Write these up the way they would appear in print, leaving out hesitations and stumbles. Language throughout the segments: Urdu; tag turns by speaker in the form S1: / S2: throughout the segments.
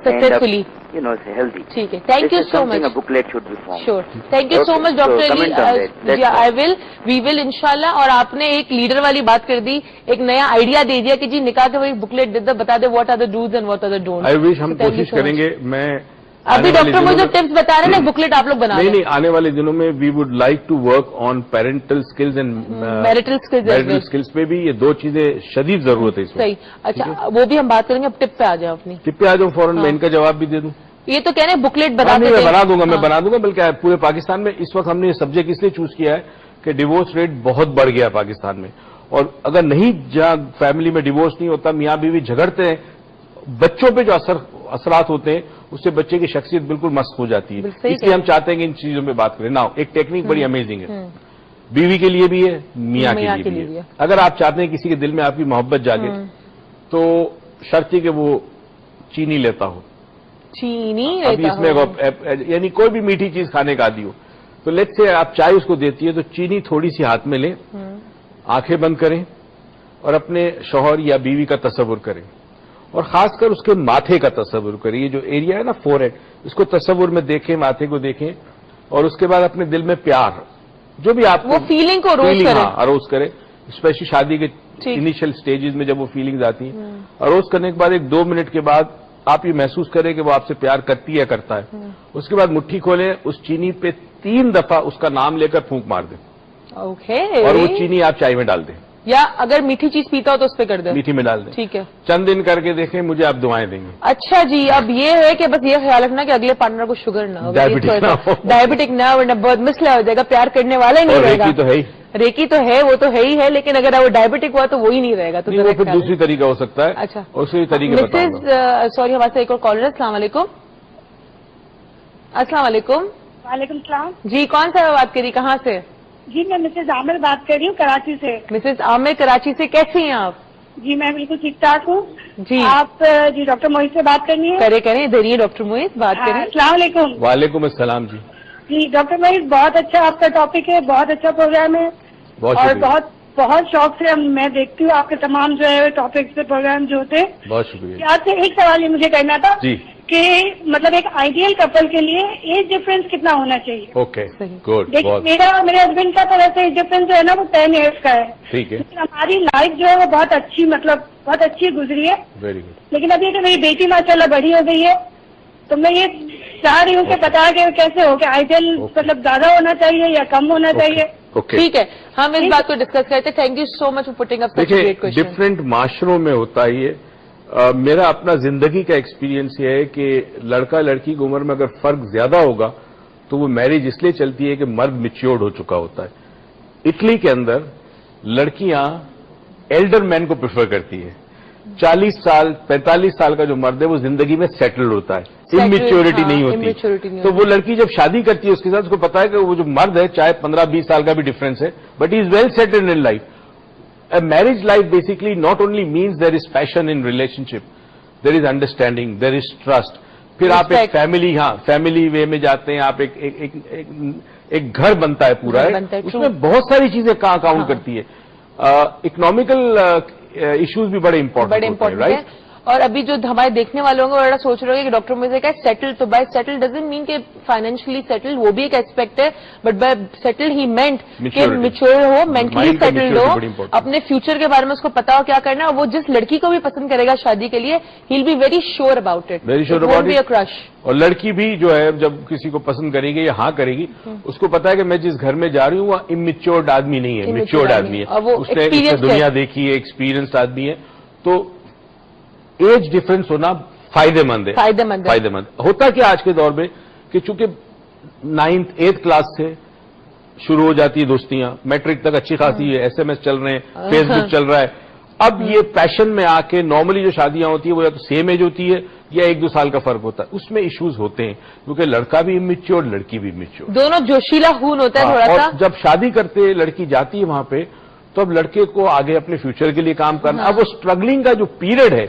S1: successfully.
S2: Healthy.
S1: ٹھیک ہے, thank you so much.
S2: A booklet should be formed.
S1: Sure. Thank you so much, Dr. Ali. Yeah, we will inshallah. اور آپ نے ایک لیڈر والی بات کر دی, ایک نیا آئیڈیا دے دیا کہ جی نکاح کے وہی بکلیٹ دے دو, بتا دے what are the do's and what are the don'ts.
S3: I wish ہم کوشش کریں گے. میں
S1: ابھی ڈاکٹر مجھے ٹپس بتا رہے ہیں نا, بکلیٹ آپ لوگ بنا رہے ہیں.
S3: نہیں, آنے والے دنوں میں we would like to work on parental skills and
S1: marital
S3: skills پہ بھی. یہ دو چیزیں شدید ضرورت ہے اس میں.
S1: صحیح. اچھا, وہ بھی ہم بات کریں گے. اب ٹپ پہ آ جاؤ, اپنی
S3: ٹپ پہ آ جاؤ فوراً. میں ان کا جواب بھی دے دوں.
S1: یہ تو کہہ رہے ہیں بکلیٹ بنا
S3: میں بنا دوں گا. بلکہ پورے پاکستان میں اس وقت ہم نے یہ سبجیکٹ اس لیے چوز کیا ہے کہ ڈیوورس ریٹ بہت بڑھ گیا پاکستان میں. اور اگر نہیں, جہاں فیملی میں ڈیوورس نہیں ہوتا, میاں بیوی جھگڑتے ہیں, بچوں پہ جو اثرات ہوتے ہیں اس سے بچے کی شخصیت بالکل مسخ ہو جاتی ہے. اس لیے ہم چاہتے ہیں کہ ان چیزوں پہ بات کریں. ایک ٹیکنیک بڑی امیزنگ ہے, بیوی کے لیے بھی ہے, میاں کے لیے بھی ہے. اگر آپ چاہتے ہیں کسی کے دل میں آپ کی محبت جاگے تو شرط ہے کہ وہ چینی لیتا ہو.
S1: چینی
S3: ابھی اس میں یعنی کوئی بھی میٹھی چیز کھانے کا عادی ہو, تو لیٹ سے آپ چائے اس کو دیتی ہے تو چینی تھوڑی سی ہاتھ میں لیں, آنکھیں بند کریں اور اپنے شوہر یا بیوی کا تصور کریں, اور خاص کر اس کے ماتھے کا تصور کریں. یہ جو ایریا ہے نا فور ہیڈ, اس کو تصور میں دیکھیں, ماتھے کو دیکھیں, اور اس کے بعد اپنے دل میں پیار, جو بھی آپ
S1: وہ فیلنگ کو
S3: اروز کریں. اسپیشلی شادی کے انیشل سٹیجز میں جب وہ فیلنگز آتی ہیں, اروز کرنے کے بعد 1-2 منٹ کے بعد آپ یہ محسوس کریں کہ وہ آپ سے پیار کرتی ہے, کرتا ہے. اس کے بعد مٹھی کھولیں, اس چینی پہ 3 دفعہ اس کا نام لے کر پھونک مار دیں, اور وہ چینی آپ چائے میں ڈال دیں,
S1: یا اگر میٹھی چیز پیتا ہو تو اس پہ کر دیں,
S3: میٹھی میں ڈال دیں.
S1: ٹھیک ہے,
S3: چند دن کر کے دیکھیں, مجھے آپ دعائیں دیں گے.
S1: اچھا جی, اب یہ ہے کہ بس یہ خیال رکھنا کہ اگلے پارٹنر کو شوگر نہ ہو, ڈائبٹک نہ ہو, بہت مسئلہ ہو جائے گا, پیار کرنے والا ہی نہیں رہے گا.
S3: تو ہے
S1: ریکی تو ہے, وہ تو ہے ہی ہے, لیکن اگر وہ ڈائبٹک ہوا تو وہی نہیں رہے گا. تو
S3: پھر دوسری طریقہ ہو سکتا ہے.
S1: اچھا,
S3: اسی طریقے
S1: سوری, ہمارے سے ایک اور کالر. السلام علیکم. السلام علیکم.
S4: وعلیکم السلام.
S1: جی, کون سا بات کری, کہاں سے؟
S4: جی, میں مسز عامر بات کر رہی ہوں, کراچی سے.
S1: مسز عامر, کراچی سے. کیسی ہیں آپ؟
S4: جی, میں بالکل ٹھیک ٹھاک ہوں.
S1: جی,
S4: آپ جی ڈاکٹر موہت سے بات کرنی ہے؟
S1: کریں ادھر ڈاکٹر موہت بات کریں.
S4: السلام علیکم.
S3: وعلیکم السلام. جی
S4: جی ڈاکٹر موہت, بہت اچھا آپ کا ٹاپک ہے, بہت اچھا پروگرام ہے, اور بہت شوق سے میں دیکھتی ہوں آپ کے تمام جو ہے ٹاپکس پہ پروگرام جو ہوتے ہیں.
S3: بہت شکریہ.
S4: آپ سے ایک سوال یہ مجھے کرنا تھا کہ مطلب ایک آئیڈیل کپل کے لیے ایج ڈفرنس کتنا ہونا چاہیے؟
S3: Okay, good.
S4: میرا اور میرے ہسبینڈ کا طرح سے ایج ڈفرنس جو ہے نا وہ 10 ایئرس کا ہے.
S3: ٹھیک ہے.
S4: ہماری لائف جو ہے وہ بہت اچھی, مطلب بہت اچھی گزری ہے.
S3: Very good.
S4: لیکن ابھی کہ میری بیٹی ماشاءاللہ بڑی ہو گئی ہے, تو میں یہ چاہ رہی ہوں کہ بتا کہ کیسے ہو کہ آئیڈیل مطلب زیادہ ہونا چاہیے یا کم ہونا چاہیے.
S1: ٹھیک ہے, ہم اس بات کو ڈسکس کرتے. Thank you so much for putting up such a great question.
S3: Different معاشروں میں ہوتا ہے یہ. میرا اپنا زندگی کا ایکسپیرینس یہ ہے کہ لڑکا لڑکی کی عمر میں اگر فرق زیادہ ہوگا تو وہ میرج اس لیے چلتی ہے کہ مرد میچیورڈ ہو چکا ہوتا ہے. اٹلی کے اندر لڑکیاں ایلڈر مین کو پریفر کرتی ہیں. 40 سال 45 سال کا جو مرد ہے وہ زندگی میں سیٹلڈ ہوتا ہے, اممیچیورٹی نہیں ہوتی. تو وہ لڑکی جب شادی کرتی ہے اس کے ساتھ اس کو پتا ہے کہ وہ جو مرد ہے, چاہے 15-20 سال کا بھی ڈفرنس ہے, but he is well settled in life. A marriage life basically not only means there is passion in relationship, there is understanding, there is trust. پھر آپ ایک فیملی وے میں جاتے ہیں, آپ ایک گھر بنتا ہے پورا ہے, اس میں بہت ساری چیزیں کہاں کاؤنٹ کرتی ہے. اکنامیکل ایشوز بھی بڑے امپورٹنٹ ہیں, رائٹ.
S1: اور ابھی جو ہمارے دیکھنے والوں کو بڑا سوچ رہے ہو کہ ڈاکٹر مجھے کہا سیٹل, تو بائی سیٹل ڈزنٹ مین کہ فائنینشلی سیٹل, وہ بھی ایک ایسپیکٹ ہے, but by settle he meant کہ میچور ہو, مینٹلی سیٹلڈ ہو, اپنے فیوچر کے بارے میں اس کو پتا ہو کیا کرنا ہے. وہ جس لڑکی کو بھی پسند کرے گا شادی کے لیے, he will be very sure about it, won't be a crush.
S3: اور لڑکی بھی جو ہے جب کسی کو پسند کرے گی یا ہاں کرے گی, اس کو پتا ہے کہ میں جس گھر میں جا رہی ہوں وہ امیچورڈ آدمی نہیں ہے, میچورڈ آدمی ہے, اس نے دنیا دیکھی ہے, ایکسپیرئنس آدمی ہے. تو ایج ڈفرنس ہونا فائدے مند ہے. فائدے مند ہوتا کیا آج کے دور میں کہ چونکہ 9th 8th کلاس سے شروع ہو جاتی ہے دوستیاں, میٹرک تک اچھی خاصی ہے, SMS چل رہے ہیں, فیس بک چل رہا ہے. اب یہ پیشن میں آ کے نارملی جو شادیاں ہوتی ہیں وہ یا تو سیم ایج ہوتی ہے یا 1-2 سال کا فرق ہوتا ہے. اس میں ایشوز ہوتے ہیں کیونکہ لڑکا بھی امیچیور, لڑکی بھی امیچیور,
S1: دونوں جوشیلا خون ہوتا ہے تھوڑا سا.
S3: اور جب شادی کرتے لڑکی جاتی ہے وہاں پہ, تو اب لڑکے کو آگے اپنے فیوچر کے لیے کام کرنا. اب وہ اسٹرگلنگ کا جو پیریڈ ہے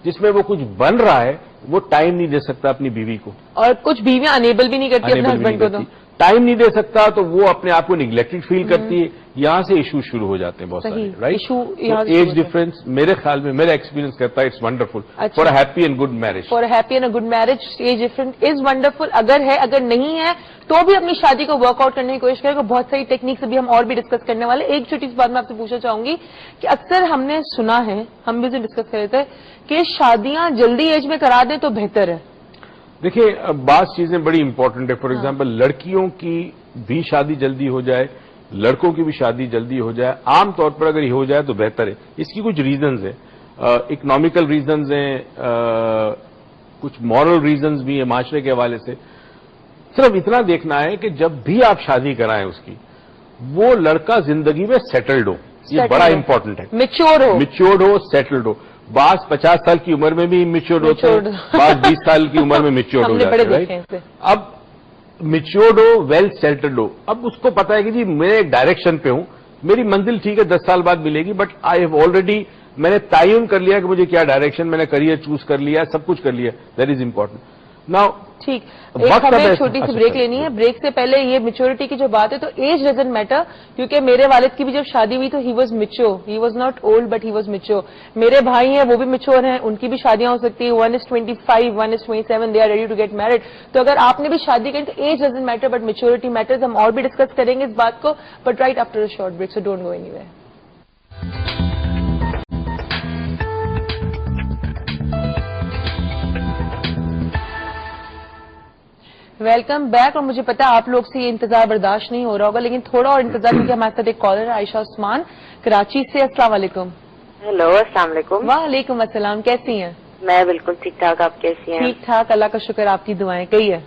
S3: جس میں وہ کچھ بن رہا ہے, وہ ٹائم نہیں دے سکتا اپنی بیوی کو,
S1: اور کچھ بیویاں انیبل بھی نہیں کرتی اپنے ہسبینڈ کو, تو
S3: ٹائم نہیں دے سکتا, تو وہ اپنے آپ کو نیگلیکٹڈ فیل کرتی ہے. یہاں سے ایشو شروع ہو جاتے ہیں بہت سارے, رائٹ.
S1: ایشو
S3: ایج ڈفرینس میرے خیال میں, میرا ایکسپیرینس کہتا ہے it's wonderful for a happy and good marriage.
S1: For a happy and good marriage age difference is wonderful. اگر ہے, اگر نہیں ہے تو بھی اپنی شادی کو ورک آؤٹ کرنے کی کوشش کرے. بہت ساری ٹیکنیکس ابھی ہم اور بھی ڈسکس کرنے والے. ایک چھوٹی سی بات میں آپ سے پوچھنا چاہوں گی کہ اکثر ہم نے سنا ہے, ہم بھی اسے ڈسکس کر رہے تھے کہ شادیاں جلدی ایج میں کرا دیں تو بہتر ہے.
S3: دیکھیے بعض چیزیں بڑی امپورٹنٹ ہے. فار ایگزامپل لڑکیوں کی بھی شادی جلدی ہو جائے, لڑکوں کی بھی شادی جلدی ہو جائے. عام طور پر اگر یہ ہو جائے تو بہتر ہے. اس کی کچھ ریزنز ہیں, اکنامیکل ریزنز ہیں, کچھ مورل ریزنز بھی ہیں معاشرے کے حوالے سے. صرف اتنا دیکھنا ہے کہ جب بھی آپ شادی کرائیں اس کی, وہ لڑکا زندگی میں سیٹلڈ ہو. یہ بڑا امپورٹنٹ ہے. میچیورڈ ہو, سیٹلڈ ہو. بعض 50 سال کی عمر میں بھی میچیورڈ ہوتے ہیں, بعض 20 سال کی عمر میں میچیورڈ ہو جاتے ہیں. اب میچیورڈ ہو, ویل سیٹلڈ ہو. اب اس کو پتا ہے کہ جی میں ایک ڈائریکشن پہ ہوں, میری منزل ٹھیک ہے 10 سال بعد ملے گی, بٹ آئی ہیو آلریڈی, میں نے تعین کر لیا کہ مجھے کیا ڈائریکشن, میں نے کریئر چوز کر لیا, سب کچھ کر لیا. That is important. ناؤ
S1: ٹھیک, ہمیں چھوٹی سی بریک لینی ہے. بریک سے پہلے یہ میچورٹی کی جو بات ہے, تو ایج ڈزنٹ میٹر, کیونکہ میرے والد کی بھی جب شادی ہوئی تو he was mature. He was not old but he was mature. میرے بھائی ہیں وہ بھی میچور ہیں, ان کی بھی شادیاں ہو سکتی ہیں. 1 is 25, 1 is 27, they are ready to get married. تو اگر آپ نے بھی شادی کی تو age doesn't matter but maturity matters. ہم اور بھی ڈسکس کریں گے اس بات کو, but right after a short break, so don't go anywhere. Welcome back. اور مجھے پتا آپ لوگ سے یہ انتظار برداشت نہیں ہو رہا ہوگا, لیکن تھوڑا اور انتظار, کیونکہ ہمارے ساتھ ایک کالر ہے عائشہ عثمان کراچی سے. السلام علیکم.
S2: ہیلو, السلام علیکم.
S1: وعلیکم السلام. کیسی ہیں؟
S2: میں بالکل ٹھیک ٹھاک. آپ کیسی ہیں؟
S1: ٹھیک ٹھاک, اللہ کا شکر. آپ کی دعائیں. کہی ہے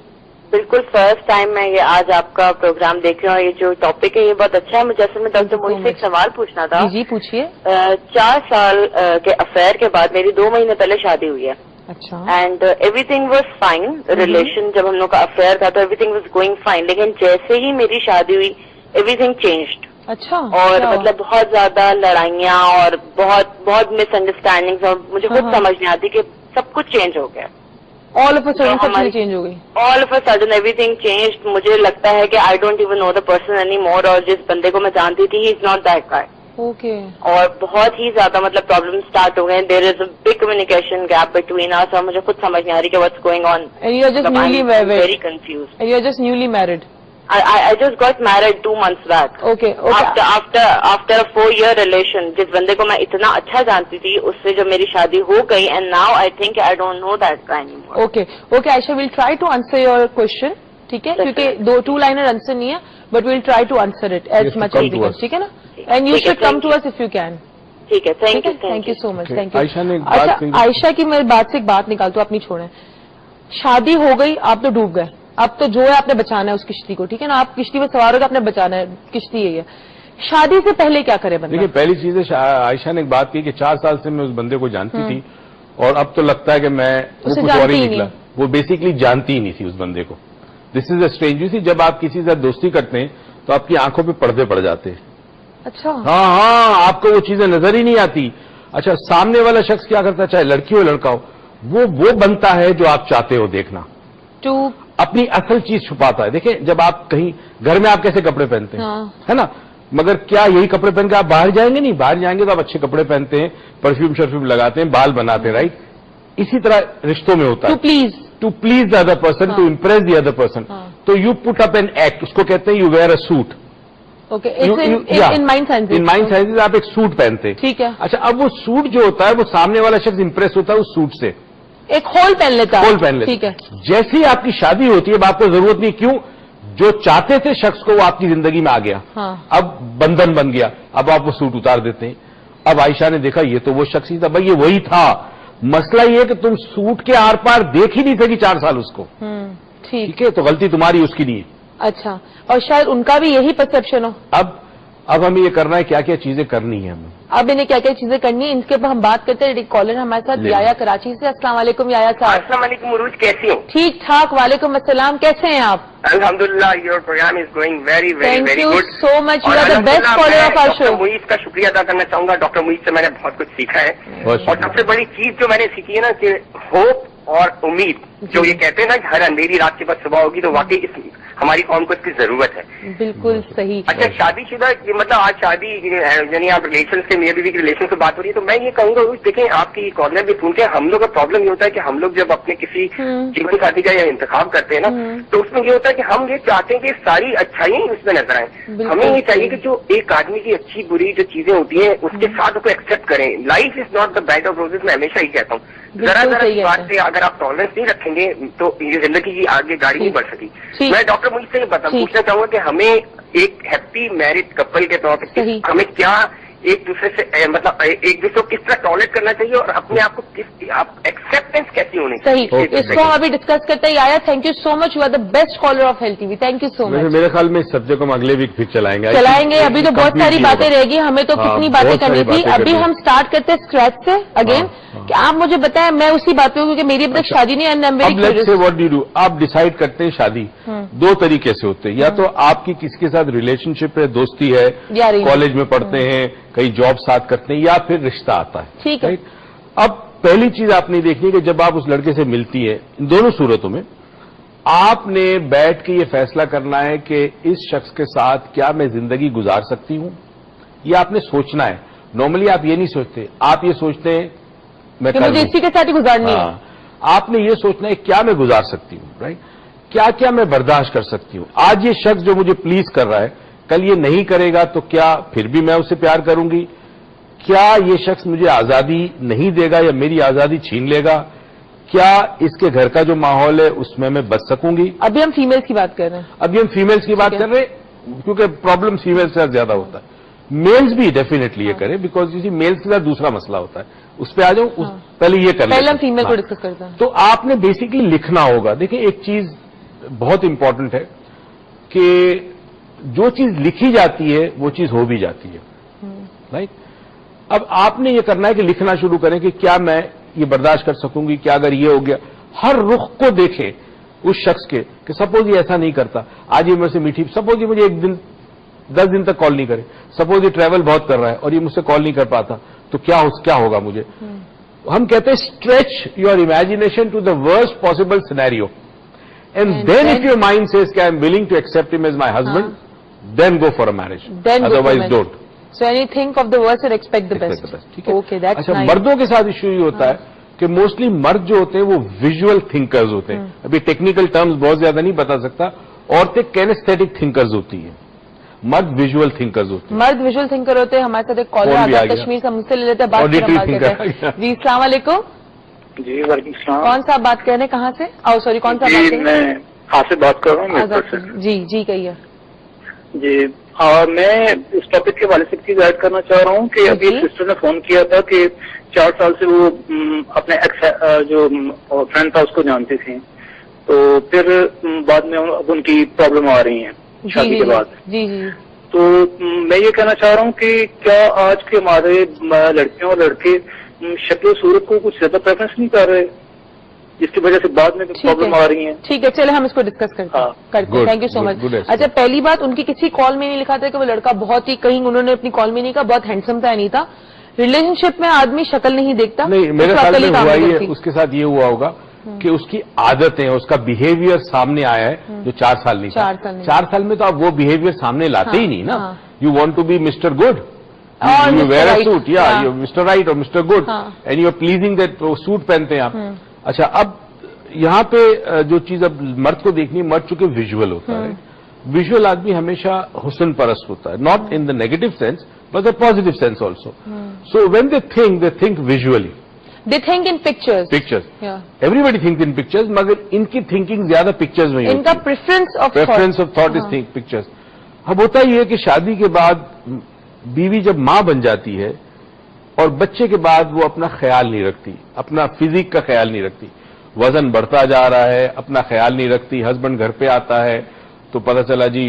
S2: بالکل فرسٹ ٹائم میں یہ آج آپ کا پروگرام دیکھ رہی ہوں. یہ جو ٹاپک ہے یہ بہت اچھا ہے. مجھے اصل میں ڈاکٹر موئی سے ایک سوال پوچھنا تھا.
S1: جی پوچھیے.
S2: 4 سال کے افیئر کے بعد میری 2 مہینے پہلے شادی ہوئی ہے.
S1: اچھا.
S2: And everything was fine. Relation جب ہم لوگ کا افیئر تھا تو everything was going fine. لیکن جیسے ہی میری شادی ہوئی ایوری تھنگ چینجڈ.
S1: اچھا.
S2: اور مطلب بہت زیادہ لڑائیاں اور بہت مس انڈرسٹینڈنگس, اور مجھے خود سمجھ نہیں آتی کہ سب کچھ چینج ہو گیا.
S1: آل آف اے سڈن سب چیز چینج ہو گئی.
S2: All of a sudden everything change. مجھے لگتا ہے کہ I don't even know the person anymore. اور جس بندے کو میں جانتی تھی he is not that guy.
S1: Okay.
S2: اور بہت ہی زیادہ مطلب پرابلم اسٹارٹ ہو گئے. There is a big communication gap between us, اور مجھے خود سمجھ نہیں آ رہی کہ what's going on. Very confuse.
S1: You are just newly married.
S2: I just got married 2 months back.
S1: Okay.
S2: After a 4-year relation, جس بندے کو میں اتنا اچھا جانتی تھی اس سے جب میری شادی ہو گئی, and now I think I don't know that guy anymore.
S1: Okay, Aisha, we'll try to answer your question. ٹھیک ہے, کیونکہ 2-liner آنسر نہیں ہے, but we'll try to answer it as much as we can. ٹھیک ہے نا, and you should come to us if you can.
S2: ٹھیک ہے, thank you
S1: so much. Thank you. عائشہ کی میں بات سے ایک بات نکالتا ہوں, اپنی چھوڑیں. شادی ہو گئی, آپ تو ڈوب گئے. اب تو جو ہے آپ نے بچانا ہے اس کشتی کو. ٹھیک ہے نا, آپ کشتی میں سوار ہو تو آپ نے بچانا ہے, کشتی یہی ہے. شادی سے پہلے کیا کرے بندہ؟
S3: دیکھیے پہلی چیز ہے, عائشہ نے ایک بات کی کہ 4 سال سے میں اس بندے کو جانتی تھی, اور اب تو لگتا ہے کہ میں وہ کچھ اور ہی نکلا. وہ بیسیکلی جانتی ہی نہیں تھی اس بندے کو. دس از اے اسٹرینج. یو سی, جب آپ کسی سے دوستی کرتے ہیں تو آپ کی آنکھوں پہ پردے پڑ جاتے ہیں.
S1: اچھا.
S3: ہاں, آپ کو وہ چیزیں نظر ہی نہیں آتی. اچھا, سامنے والا شخص کیا کرتا ہے, چاہے لڑکی ہو لڑکا ہو, وہ بنتا ہے جو آپ چاہتے ہو دیکھنا. اپنی اصل چیز چھپاتا ہے. دیکھیں, جب آپ کہیں گھر میں آپ کیسے کپڑے پہنتے ہیں, ہے نا, مگر کیا یہی کپڑے پہن کے آپ باہر جائیں گے؟ نہیں, باہر جائیں گے تو آپ اچھے کپڑے پہنتے ہیں, پرفیوم شرفیوم لگاتے ہیں, بال بناتے ہیں, رائٹ. اسی طرح رشتوں میں ہوتا ہے, to please the other person, to impress the other person. تو you put up an act, اس کو کہتے ہیں you wear a suit. In mind science آپ ایک سوٹ پہنتے ہیں.
S1: ٹھیک ہے.
S3: اچھا, اب وہ سوٹ جو ہوتا ہے وہ سامنے والا شخص امپریس ہوتا ہے اس سوٹ سے,
S1: ایک ہول پہن لیتا ہے.
S3: ہول پہن لیتا.
S1: ٹھیک ہے.
S3: جیسے ہی آپ کی شادی ہوتی ہے اب آپ کو ضرورت نہیں, کیوں, جو چاہتے تھے شخص کو وہ آپ کی زندگی میں آ گیا. اب بندھن بن گیا, اب آپ وہ سوٹ اتار دیتے ہیں. اب عائشہ نے دیکھا یہ تو وہ شخص ہی تھا. بھائی یہ وہی تھا. مسئلہ یہ کہ تم سوٹ کے آر پار دیکھ ہی نہیں سکی 4 سال اس کو. ٹھیک ہے, تو غلطی تمہاری, اس کی نہیں ہے.
S1: اچھا, اور شاید ان کا بھی یہی پرسپشن ہو.
S3: اب ہمیں یہ کرنا ہے کیا کیا چیزیں کرنی ہے ہمیں.
S1: اب انہیں کیا کیا چیزیں کرنی ہے ان کے ہم بات کرتے ہیں. کالر ہمارے ساتھ یایا کراچی سے. السلام علیکم یایا صاحب.
S2: السلام علیکم عروج, کیسی ہو؟
S1: ٹھیک ٹھاک, وعلیکم السلام. کیسے ہیں آپ؟
S2: الحمدللہ, your programme is going very very very good.
S1: Thank you so much, you are the best caller of our show.
S2: Doctor معیز کا شکریہ ادا کرنا چاہوں گا. ڈاکٹر معیز سے میں نے بہت کچھ سیکھا ہے, اور سب سے بڑی چیز جو میں نے سیکھی ہے نا کہ ہوپ
S5: اور امید جو یہ کہتے ہیں نا کہ ہر اندھیری رات کے بعد صبح ہوگی، تو واقعی ہماری قوم کو اس کی ضرورت ہے.
S1: بالکل صحیح.
S5: اچھا شادی شدہ مطلب آج شادی یعنی آپ ریلیشن سے میاں بیوی کی ریلیشن سے بات ہو رہی ہے، تو میں یہ کہوں گا دیکھیں آپ کی کارنر بھی سن کے ہم لوگ کا پرابلم یہ ہوتا ہے کہ ہم لوگ جب اپنے کسی جیون ساتھی کا یا انتخاب کرتے ہیں نا، تو اس میں یہ ہوتا ہے کہ ہم یہ چاہتے ہیں کہ ساری اچھائیاں اس میں نظر آئیں. ہمیں یہ چاہیے کہ جو ایک آدمی کی اچھی بری جو چیزیں ہوتی ہیں اس کے ساتھ اس کو ایکسپٹ کریں. Life is not the bed of roses, میں ہمیشہ ہی کہتا ہوں. ذرا بات سے اگر آپ ٹالرنس نہیں رکھیں گے تو یہ زندگی کی آگے گاڑی نہیں بڑھ سکی. میں ڈاکٹر مجھ سے یہ پوچھنا چاہوں گا کہ ہمیں ایک ہیپی میرڈ کپل کے طور پہ ہمیں کیا ایک دوسرے سے مطلب ایک دوسرے کو کس طرح ٹالریٹ کرنا چاہیے اور اپنے آپ کو کس ایکسپٹینس کیسی ہونی چاہیے.
S1: صحیح، اس کو ہم ابھی ڈسکس کرتے ہیں. آیا thank you so much, you are the best caller of health T V. Thank you so much.
S3: میرے خیال میں اس سبجیکٹ کو ہم اگلے ویک پھر چلائیں گے.
S1: ابھی تو بہت ساری باتیں رہ گی، ہمیں تو کتنی باتیں کرنی تھی. ابھی ہم اسٹارٹ کرتے ہیں اسکریچ سے اگین کہ آپ مجھے بتائیں. میں اسی بات پہ ہوں کیونکہ میری اب تک شادی نہیں.
S3: آپ ڈیسائیڈ کرتے ہیں شادی دو طریقے سے ہوتے ہیں. یا تو آپ کی کسی کے ساتھ ریلیشن شپ ہے، دوستی ہے، کالج میں پڑھتے ہیں، کئی جاب ساتھ کرتے ہیں، یا پھر رشتہ آتا ہے.
S1: ٹھیک ہے.
S3: اب پہلی چیز آپ نے دیکھنی ہے کہ جب آپ اس لڑکے سے ملتی ہے، ان دونوں صورتوں میں آپ نے بیٹھ کے یہ فیصلہ کرنا ہے کہ اس شخص کے ساتھ کیا میں زندگی گزار سکتی ہوں. یہ آپ نے سوچنا ہے. نارملی آپ یہ نہیں سوچتے، آپ یہ سوچتے ہیں میں
S1: مجھے اسی کے ساتھ ہی گزارنی ہے.
S3: آپ نے یہ سوچنا ہے کیا میں گزار سکتی ہوں، رائٹ؟ کیا کیا میں برداشت کر سکتی ہوں. آج یہ شخص جو مجھے پلیز کر رہا ہے کل یہ نہیں کرے گا تو کیا پھر بھی میں اسے پیار کروں گی؟ کیا یہ شخص مجھے آزادی نہیں دے گا یا میری آزادی چھین لے گا؟ کیا اس کے گھر کا جو ماحول ہے اس میں بچ سکوں گی؟
S1: ابھی ہم فیمیلز کی بات کر رہے ہیں.
S3: ابھی ہم فیمیلز کی بات کر رہے ہیں کیونکہ پرابلم فیمیل سے زیادہ ہوتا ہے. میلز بھی ڈیفینیٹلی یہ کریں بیکاز اسی میلز کے ساتھ دوسرا مسئلہ ہوتا ہے. اس پہ آ جاؤں پہلے یہ کر لیں.
S1: پہلے ہم فیمیل کو ڈسکس کرتے ہیں.
S3: تو آپ نے بیسکلی لکھنا ہوگا. دیکھیں ایک چیز بہت امپورٹنٹ ہے کہ جو چیز لکھی جاتی ہے وہ چیز ہو بھی جاتی ہے، رائٹ؟ اب آپ نے یہ کرنا ہے کہ لکھنا شروع کریں کہ کیا میں یہ برداشت کر سکوں گی. کیا اگر یہ ہو گیا، ہر رخ کو دیکھیں اس شخص کے کہ سپوز یہ ایسا نہیں کرتا، آج یہ میرے سے میٹھی، سپوز یہ مجھے ایک دن 10 دن تک کال نہیں کرے، سپوز یہ ٹریول بہت کر رہا ہے اور یہ مجھ سے کال نہیں کر پاتا، تو کیا ہوگا مجھے. ہم کہتے ہیں stretch your imagination to the worst possible scenario and then if your mind says کہ I am willing to accept him as my husband, then go for a marriage, otherwise don't.
S1: So any think of the worst and expect the best. Okay, that's
S3: اچھا
S1: nice.
S3: مردوں کے ساتھ ایشو یہ ہوتا ہے کہ موسٹلی مرد جو ہوتے ہیں وہ ویژول تھنکرز ہوتے ہیں. ابھی ٹیکنیکل ٹرمز بہت زیادہ نہیں بتا سکتا. عورتیں کینیستھیٹک تھنکرز ہوتی ہیں، مرد ویژول تھنکرز ہوتے ہیں.
S1: مرد ویژول تھنکر ہوتے ہیں. ہمارے ساتھ ایک کالر آتا ہے کشمیر سے، مجھ سے لے لیتے ہیں بات کرتے ہیں. جی السلام علیکم.
S6: جی وعلیکم السلام.
S1: کون سا بات کر رہے ہیں، کہاں سے؟ سوری کون سا بات کر رہے ہیں؟
S6: میں آپ سے بات کر رہا ہوں.
S1: جی کہیے.
S6: جی میں اس ٹاپک کے حوالے سے چیز ایڈ کرنا چاہ رہا ہوں کہ ابھی سسٹر نے فون کیا تھا کہ 4 سال سے وہ اپنے جو فرینڈ تھا اس کو جانتی تھیں، تو پھر بعد میں اب ان کی پرابلم آ رہی ہیں شادی کے بعد.
S1: جی
S6: تو میں یہ کہنا چاہ رہا ہوں کہ کیا آج کے ہمارے لڑکیاں اور لڑکے شکل و صورت کو کچھ زیادہ پریفرنس نہیں کر رہے جس کی وجہ سے بعد میں پرابلم آ رہی ہیں؟
S1: ٹھیک ہے، چلے ہم اس کو ڈسکس کرتے ہیں. تھینک یو سو مچ. اچھا پہلی بات، ان کی کسی کال میں نہیں لکھا تھا کہ وہ لڑکا بہت ہی، کہیں انہوں نے اپنی کال میں نہیں کہا بہت ہینڈسم تھا نہیں تھا. ریلیشن شپ میں آدمی شکل نہیں دیکھتا.
S3: نہیں، میرے خیال میں ہوا ہی ہے اس کے ساتھ یہ ہوا ہوگا کہ اس کی عادتیں، اس کا بہیویئر سامنے آیا ہے جو 4 سال نہیں تھا. 4 سال میں تو آپ وہ بہیویئر سامنے لاتے ہی نہیں نا. You want to be mister good, you wear a suit, یا یو مسٹر رائٹ اور mister good and you are pleasing that. Suit پہنتے ہیں آپ. اچھا اب یہاں پہ جو چیز اب مرد کو دیکھنی، مرد چونکہ ویژول ہوتا ہے. ویژول آدمی ہمیشہ حسن پرست ہوتا ہے، not in the negative sense but the positive sense also. So when they think visually,
S1: they think in pictures.
S3: Everybody think in pictures, مگر ان کی تھنکنگ زیادہ پکچرز میں،
S1: ان کا preference
S3: of thought is think pictures. اب ہوتا یہ ہے کہ شادی کے بعد بیوی جب ماں بن جاتی ہے اور بچے کے بعد وہ اپنا خیال نہیں رکھتی، اپنا فزیک کا خیال نہیں رکھتی، وزن بڑھتا جا رہا ہے، اپنا خیال نہیں رکھتی. ہسبینڈ گھر پہ آتا ہے تو پتہ چلا جی،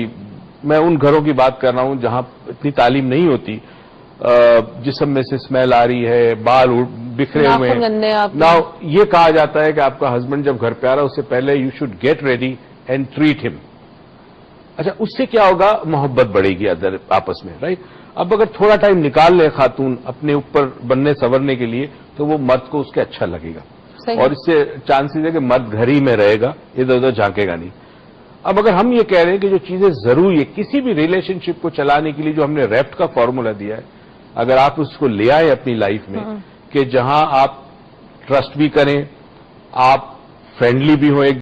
S3: میں ان گھروں کی بات کر رہا ہوں جہاں اتنی تعلیم نہیں ہوتی، جسم میں سے اسمیل آ رہی ہے، بال بکھرے ہوئے ہیں. ناؤ یہ کہا جاتا ہے کہ آپ کا ہسبینڈ جب گھر پہ آ رہا ہے اس سے پہلے you should get ready and treat him. اچھا اس سے کیا ہوگا؟ محبت بڑھے گی آپس میں، رائٹ؟ اب اگر تھوڑا ٹائم نکال لے خاتون اپنے اوپر بننے سنورنے کے لیے تو وہ مرد کو اس کے اچھا لگے گا. اور اس سے چانسز ہے کہ مرد گھر ہی میں رہے گا, ادھر ادھر جھانکے گا نہیں. اب اگر ہم یہ کہہ رہے ہیں کہ جو چیزیں ضروری ہے کسی بھی ریلیشن شپ کو چلانے کے لیے, جو ہم نے ریفٹ کا فارمولا دیا ہے, اگر آپ اس کو لے آئے اپنی لائف میں کہ جہاں آپ ٹرسٹ بھی کریں, آپ فرینڈلی بھی ہوں ایک